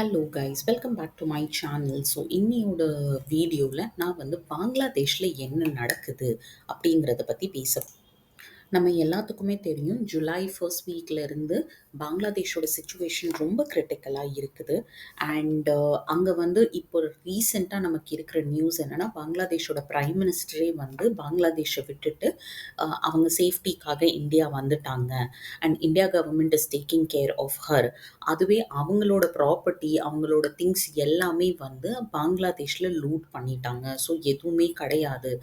Hello guys, welcome back to my channel. So இன்னியோட வீடியோவில் நான் பங்களாதேஷில் என்ன நடக்குது அப்படிங்கிறத பற்றி பேச நம்ம எல்லாத்துக்குமே தெரியும். ஜூலை ஃபர்ஸ்ட் வீக்ல இருந்து பங்களாதேஷோட சிச்சுவேஷன் ரொம்ப கிரிட்டிக்கலாக இருக்குது. அண்ட் அங்கே இப்போ ரீசெண்டாக நமக்கு இருக்கிற நியூஸ் என்னென்னா, பங்களாதேஷோட ப்ரைம் மினிஸ்டரே பங்களாதேஷை விட்டுட்டு அவங்க சேஃப்டிக்காக இந்தியா வந்துட்டாங்க. And India government is taking care of her. அதுவே அவங்களோட ப்ராப்பர்ட்டி, அவங்களோட திங்ஸ் எல்லாமே பங்களாதேஷில் லூட் பண்ணிட்டாங்க. ஸோ எதுவுமே கிடையாது.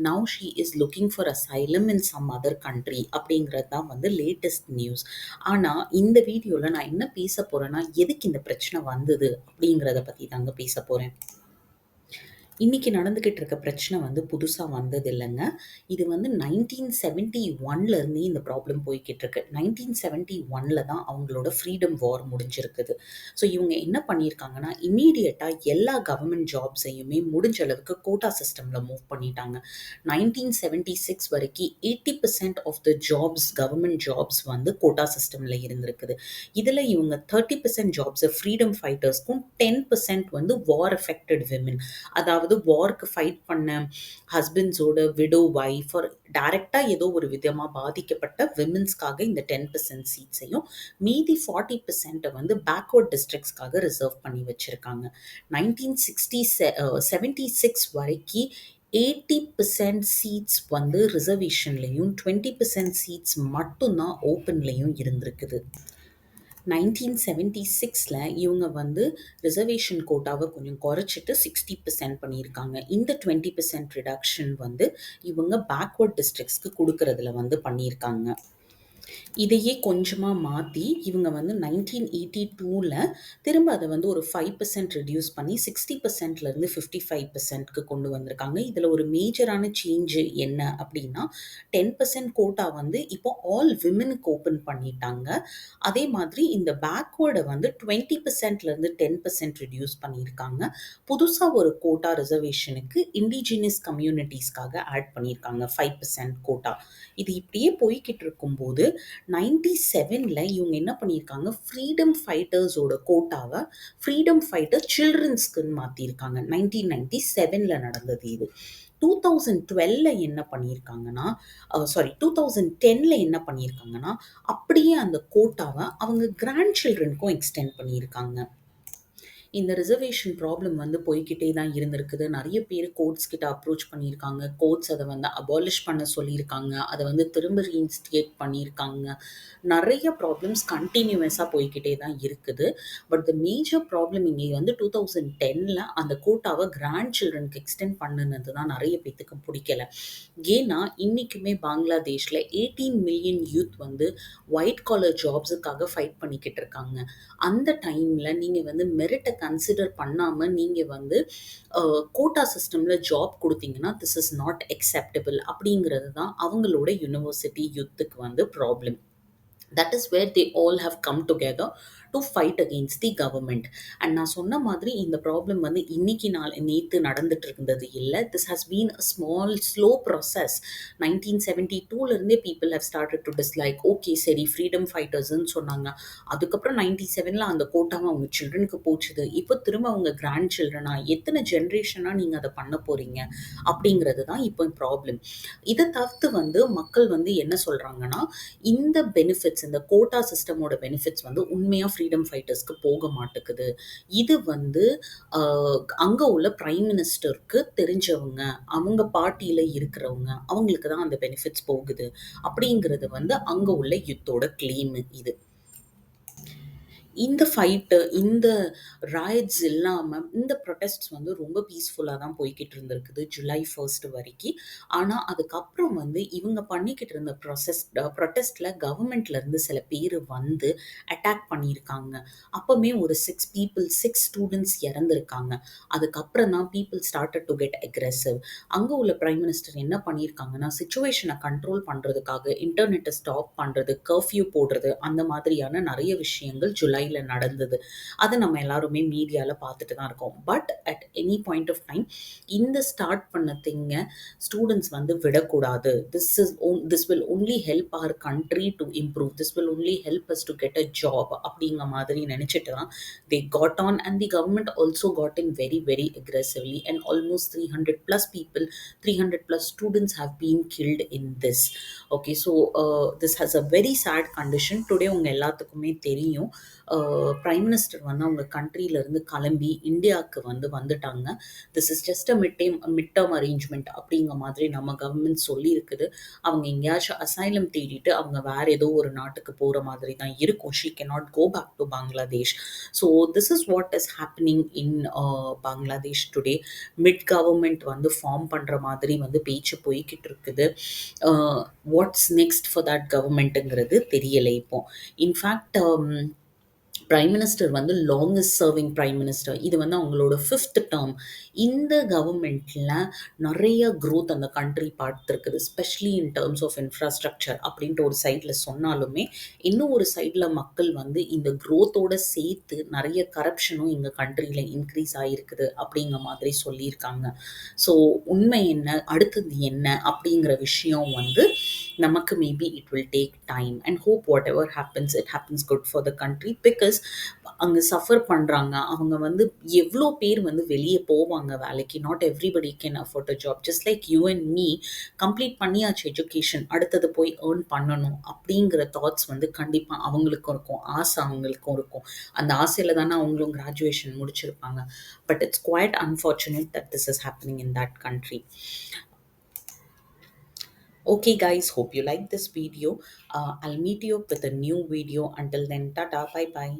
Now she is looking for asylum in some other country அப்படிங்கிறது தான் லேட்டஸ்ட் நியூஸ். ஆனால் இந்த வீடியோவில் நான் என்ன பேச போகிறேன்னா, எதுக்கு இந்த பிரச்சனை வந்தது அப்படிங்கிறத பற்றி தாங்க பேச போகிறேன். இன்றைக்கி நடந்துக்கிட்டு இருக்க பிரச்சனை புதுசாக வந்தது இல்லைங்க. இது 1971 இந்த ப்ராப்ளம் போய்கிட்டு இருக்கு. 1971 தான் அவங்களோட ஃப்ரீடம் வார் முடிஞ்சிருக்குது. ஸோ இவங்க என்ன பண்ணியிருக்காங்கன்னா, இம்மீடியட்டாக எல்லா கவர்மெண்ட் ஜாப்ஸையுமே முடிஞ்ச அளவுக்கு கோட்டா சிஸ்டமில் மூவ் பண்ணிட்டாங்க. 1976 வரைக்கும் 80% of the jobs, government jobs quota சிஸ்டமில் இருந்திருக்குது. இதில் இவங்க 30% ஜாப்ஸை ஃப்ரீடம் ஃபைட்டர்ஸ்க்கும் 10% வார் அஃபெக்டட் விமன், அதாவது வார்க்கு ஃபைட் பண்ண ஹஸ்பண்ட்ஸோட விடோ வைஃப் டைரக்டாக ஏதோ ஒரு விதமாக பாதிக்கப்பட்ட விமென்ஸ்க்காக இந்த 10% சீட்ஸையும், மீதி 40% பேக்வர்ட் டிஸ்ட்ரிக்ட்ஸ்க்காக ரிசர்வ் பண்ணி வச்சுருக்காங்க. 1976 வரைக்கும் 80% சீட்ஸ் ரிசர்வேஷன்லையும் 20% சீட்ஸ் மட்டும்தான் ஓப்பன்லையும் இருந்திருக்குது. 1976 இவங்க ரிசர்வேஷன் கோட்டாவை கொஞ்சம் குறைச்சிட்டு 60% பண்ணியிருக்காங்க. இந்த 20% ரிடக்ஷன் இவங்க பேக்வர்ட் டிஸ்ட்ரிக்ட்ஸ்க்கு கொடுக்கறதுல பண்ணியிருக்காங்க. இதையே கொஞ்சமாக மாற்றி இவங்க 1982 திரும்ப அதை ஒரு 5% ரெடியூஸ் பண்ணி 60%லேருந்து 55%க்கு கொண்டு வந்திருக்காங்க. இதில் ஒரு மேஜரான சேஞ்சு என்ன அப்படின்னா, 10% கோட்டா இப்போ ஆல் விமெனுக்கு ஓப்பன் பண்ணிட்டாங்க. அதே மாதிரி இந்த பேக்வேர்டை 20%லேருந்து 10% ரெடியூஸ் பண்ணியிருக்காங்க. புதுசாக ஒரு கோட்டா ரிசர்வேஷனுக்கு இண்டிஜினியஸ் கம்யூனிட்டிஸ்க்காக ஆட் பண்ணியிருக்காங்க 5% கோட்டா. இது இப்படியே போய்கிட்டு இருக்கும்போது 97 இவங்க என்ன பண்ணியிருக்காங்க, ஃப்ரீடம் ஃபைட்டர்ஸோட கோட்டாவை ஃப்ரீடம் ஃபைட்டர் சில்ட்ரன்ஸ்க்குன்னு மாற்றிருக்காங்க. 1997 நடந்தது இது. 2012 என்ன பண்ணியிருக்காங்கன்னா, 2010 என்ன பண்ணியிருக்காங்கன்னா, அப்படியே அந்த கோட்டாவை அவங்க கிராண்ட் சில்ட்ரனுக்கும் எக்ஸ்டெண்ட் பண்ணியிருக்காங்க. இந்த ரிசர்வேஷன் ப்ராப்ளம் போய்கிட்டே தான் இருந்திருக்குது. நிறைய பேர் கோர்ட்ஸ் கிட்ட அப்ரோச் பண்ணியிருக்காங்க. கோர்ட்ஸ் அதை அபாலிஷ் பண்ண சொல்லியிருக்காங்க. அதை திரும்ப ரீஇன்ஸ்டிகேட் பண்ணியிருக்காங்க. நிறைய ப்ராப்ளம்ஸ் கண்டினியூஸாக போய்கிட்டே தான் இருக்குது. பட் த மேஜர் ப்ராப்ளம் இங்கே 2010 அந்த கோட்டாவை கிராண்ட் சில்ட்ரனுக்கு எக்ஸ்டெண்ட் பண்ணுனது தான் நிறைய பேத்துக்கு பிடிக்கல. ஏன்னா இன்றைக்குமே பங்களாதேஷில் 18 மில்லியன் யூத் ஒயிட் காலர் ஜாப்ஸுக்காக ஃபைட் பண்ணிக்கிட்டு இருக்காங்க. அந்த டைமில் நீங்கள் மெரிட்டை கன்சிடர் பண்ணாமல் நீங்கள் கோட்டா சிஸ்டமில் ஜாப் கொடுத்தீங்கன்னா திஸ் இஸ் நாட் அக்செப்டபிள் அப்படிங்கிறது தான் அவங்களோட யூனிவர்சிட்டி யூத்துக்கு problem. That is where they all have come together to fight against the government. And நான் சொன்ன மாதிரி இந்த ப்ராப்ளம் இன்னைக்கு நேற்று நடந்துட்டு இருந்தது இல்லை. This has been a small slow process. 1972 people have started to dislike, okay சரி ஃப்ரீடம் ஃபைட்டர்ஸ்ன்னு சொன்னாங்க. அதுக்கப்புறம் 97 அந்த கோட்டாவை அவங்க சில்ட்ரனுக்கு போச்சுது. இப்போ திரும்ப அவங்க கிராண்ட் சில்ட்ரனா எத்தனை ஜென்ரேஷனாக நீங்கள் அதை பண்ண போகிறீங்க அப்படிங்கிறது தான் இப்போ ப்ராப்ளம். இதை தவிர்த்து மக்கள் என்ன சொல்கிறாங்கன்னா, இந்த பெனிஃபிட்ஸ், இந்த கோட்டா சிஸ்டமோட பெனிஃபிட்ஸ் உண்மையாக ஃப்ரீடம் ஃபைட்டர்ஸ்க்கு போக மாட்டேங்குது. இது அங்கே உள்ள பிரைம் மினிஸ்டருக்கு தெரிஞ்சவங்க, அவங்க பார்ட்டியில் இருக்கிறவங்க, அவங்களுக்கு தான் அந்த பெனிஃபிட்ஸ் போகுது அப்படிங்கிறது அங்கே உள்ள யுத்தோட கிளைம். இது இந்த ஃபைட்டு, இந்த ராயட்ஸ் இல்லாமல் இந்த ப்ரொட்டஸ்ட்ஸ் ரொம்ப பீஸ்ஃபுல்லாக தான் போய்கிட்டு இருந்திருக்குது ஜூலை 1 வரைக்கும். ஆனால் அதுக்கப்புறம் இவங்க பண்ணிக்கிட்டு இருந்த ப்ரொட்டஸ்ட்டில் கவர்மெண்ட்லேருந்து சில பேர் அட்டாக் பண்ணியிருக்காங்க. அப்போவுமே ஒரு 6 ஸ்டூடெண்ட்ஸ் இறந்துருக்காங்க. அதுக்கப்புறம் தான் people started to get aggressive. அங்கே உள்ள பிரைம் மினிஸ்டர் என்ன பண்ணியிருக்காங்கன்னா, சிச்சுவேஷனை கண்ட்ரோல் பண்ணுறதுக்காக இன்டர்நெட்டை ஸ்டாப் பண்ணுறது, கர்ஃப்யூ போடுறது, அந்த மாதிரியான நிறைய விஷயங்கள் ஜூலை மும்பைல நடந்தது. அத நம்ம எல்லாருமே மீடியால பார்த்துட்டு தான் இருக்கோம். But at any point of time இந்த ஸ்டார்ட் பண்ண திங்க ஸ்டூடண்ட்ஸ் வந்து விடக்கூடாது. This will only help our country to improve. This will only help us to get a job அப்படிங்கிற மாதிரி நினைச்சிட்டு தான் they got on, and the government also got in very very aggressively, and almost 300 plus people, 300 plus students have been killed in this. Okay, so this has a very sad condition. Today உங்க எல்லாத்துக்குமே தெரியும், prime minister வந்து அவங்க கண்ட்ரில இருந்து கிளம்பி இந்தியாவுக்கு வந்து வந்துட்டாங்க. This is just a mid term arrangement அப்படிங்கிற மாதிரி நம்ம கவர்மெண்ட் சொல்லியிருக்குது. அவங்க எங்கேயாச்சும் அசைலம் தேடிட்டு அவங்க வேற ஏதோ ஒரு நாட்டுக்கு போகிற மாதிரி தான் இருக்கும். She cannot go back to Bangladesh. So this is what is happening in Bangladesh today. Mid government வந்து ஃபார்ம் பண்ணுற மாதிரி வந்து பேச்சு போய்கிட்டு இருக்குது. வாட்ஸ் நெக்ஸ்ட் ஃபார் தட் கவர்மெண்ட்டுங்கிறது தெரியலை இப்போ. இன்ஃபேக்ட் பிரைம் மினிஸ்டர் வந்து லாங்கஸ்ட் சர்விங் பிரைம் மினிஸ்டர். இது வந்து அவங்களோட 5th டேர்ம். இந்த கவர்மெண்ட்டில் நிறைய க்ரோத் அந்த கண்ட்ரி பார்த்துருக்குது, especially in terms of infrastructure அப்படின்ட்டு ஒரு சைடில் சொன்னாலுமே, இன்னும் ஒரு சைடில் மக்கள் வந்து இந்த க்ரோத்தோடு சேர்த்து நிறைய கரப்ஷனும் எங்கள் கண்ட்ரியில் இன்க்ரீஸ் ஆகிருக்குது அப்படிங்கிற மாதிரி சொல்லியிருக்காங்க. ஸோ உண்மை என்ன, அடுத்தது என்ன அப்படிங்கிற விஷயம் வந்து நமக்கு maybe it will take time, and hope what ever happens it happens good for the country. Because அங்கே சஃபர் பண்ணுறாங்க அவங்க வந்து எவ்வளோ பேர் வந்து வெளியே போவாங்க வேலைக்கு. Not everybody can afford a job. Just like you and me complete பண்ணியாச்சு எஜுகேஷன், அடுத்தது போய் ஏர்ன் பண்ணணும் அப்படிங்கிற தாட்ஸ் வந்து கண்டிப்பாக அவங்களுக்கும் இருக்கும், ஆசை அவங்களுக்கும் இருக்கும். அந்த ஆசையில் தானே அவங்களும் கிராஜுவேஷன் முடிச்சிருப்பாங்க. But it's quite unfortunate that this is happening in that country. Okay guys, hope you like this video. I'll meet you up with a new video. Until then, tata, bye bye.